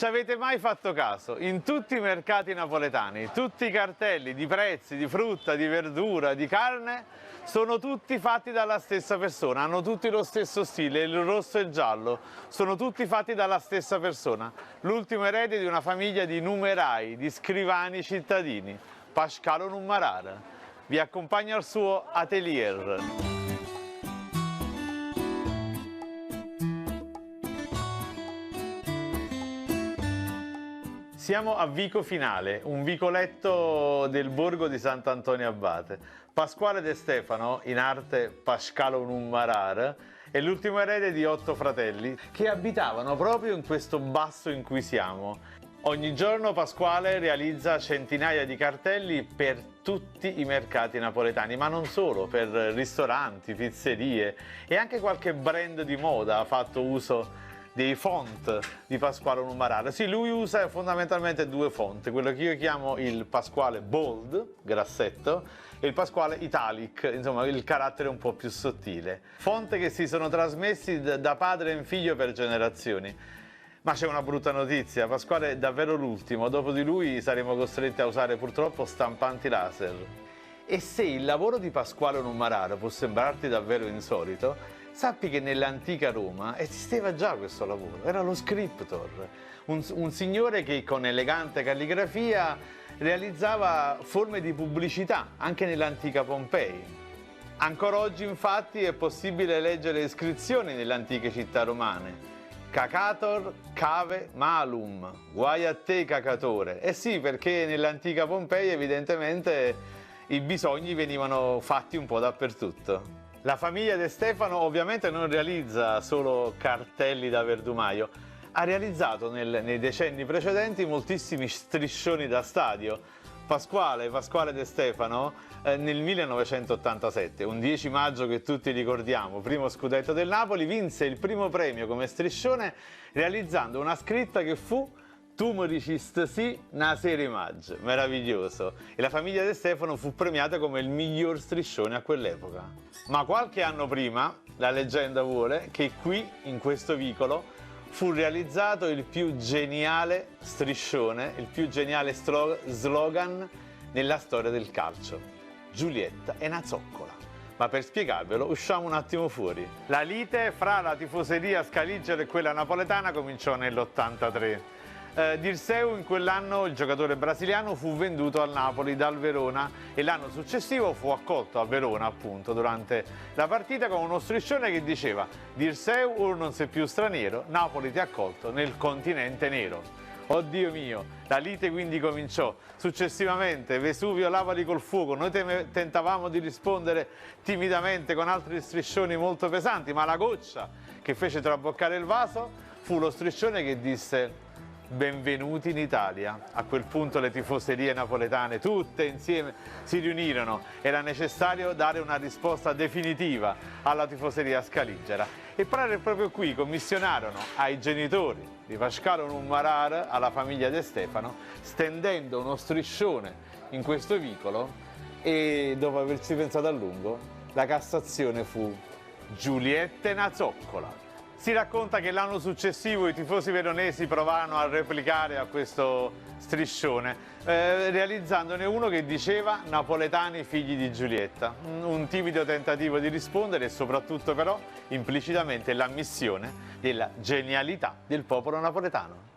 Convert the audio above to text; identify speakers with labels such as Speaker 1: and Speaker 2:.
Speaker 1: Ci avete mai fatto caso? In tutti i mercati napoletani, tutti i cartelli di prezzi, di frutta, di verdura, di carne, sono tutti fatti dalla stessa persona, hanno tutti lo stesso stile, il rosso e il giallo, sono tutti fatti dalla stessa persona, l'ultimo erede di una famiglia di numerai, di scrivani cittadini, Pascalo Nummarar. Vi accompagno al suo atelier. Siamo a Vico Finale, un vicoletto del borgo di Sant'Antonio Abate. Pasquale De Stefano, in arte Pascalo Nummarar, è l'ultimo erede di 8 fratelli che abitavano proprio in questo basso in cui siamo. Ogni giorno Pasquale realizza centinaia di cartelli per tutti i mercati napoletani, ma non solo, per ristoranti, pizzerie e anche qualche brand di moda ha fatto uso dei font di Pasquale Nummarar. Sì, lui usa fondamentalmente 2 font, quello che io chiamo il Pasquale Bold, grassetto, e il Pasquale Italic, insomma il carattere un po' più sottile. Font che si sono trasmessi da padre in figlio per generazioni. Ma c'è una brutta notizia, Pasquale è davvero l'ultimo, dopo di lui saremo costretti a usare purtroppo stampanti laser. E se il lavoro di Pasquale Nummarar può sembrarti davvero insolito, sappi che nell'antica Roma esisteva già questo lavoro, era lo scriptor, un signore che con elegante calligrafia realizzava forme di pubblicità anche nell'antica Pompei. Ancora oggi infatti è possibile leggere iscrizioni nelle antiche città romane. Cacator cave malum, guai a te cacatore. Eh sì, perché nell'antica Pompei evidentemente i bisogni venivano fatti un po' dappertutto. La famiglia De Stefano ovviamente non realizza solo cartelli da verdumaio, ha realizzato nei decenni precedenti moltissimi striscioni da stadio. Pasquale De Stefano nel 1987, un 10 maggio che tutti ricordiamo, primo scudetto del Napoli, vinse il primo premio come striscione realizzando una scritta che fu "Tu mi diciste sì, na sera maggio", meraviglioso. E la famiglia De Stefano fu premiata come il miglior striscione a quell'epoca. Ma qualche anno prima, la leggenda vuole che qui, in questo vicolo, fu realizzato il più geniale striscione, il più geniale slogan nella storia del calcio. Giulietta è una zoccola. Ma per spiegarvelo usciamo un attimo fuori. La lite fra la tifoseria scaligera e quella napoletana cominciò nell'83. Dirseu in quell'anno, il giocatore brasiliano, fu venduto al Napoli dal Verona e l'anno successivo fu accolto a Verona appunto durante la partita con uno striscione che diceva: "Dirseu or non sei più straniero, Napoli ti ha accolto nel continente nero". Oddio mio, la lite quindi cominciò. Successivamente Vesuvio lavali col fuoco, noi tentavamo di rispondere timidamente con altri striscioni molto pesanti, ma la goccia che fece traboccare il vaso fu lo striscione che disse: "Benvenuti in Italia". A quel punto le tifoserie napoletane tutte insieme si riunirono, era necessario dare una risposta definitiva alla tifoseria scaligera e proprio qui commissionarono ai genitori di Pascalo Nummarar, alla famiglia De Stefano, stendendo uno striscione in questo vicolo e dopo averci pensato a lungo la Cassazione fu "Giulietta è na zoccola". Si racconta che l'anno successivo i tifosi veronesi provarono a replicare a questo striscione, realizzandone uno che diceva "Napoletani figli di Giulietta", un timido tentativo di rispondere e soprattutto però implicitamente l'ammissione della genialità del popolo napoletano.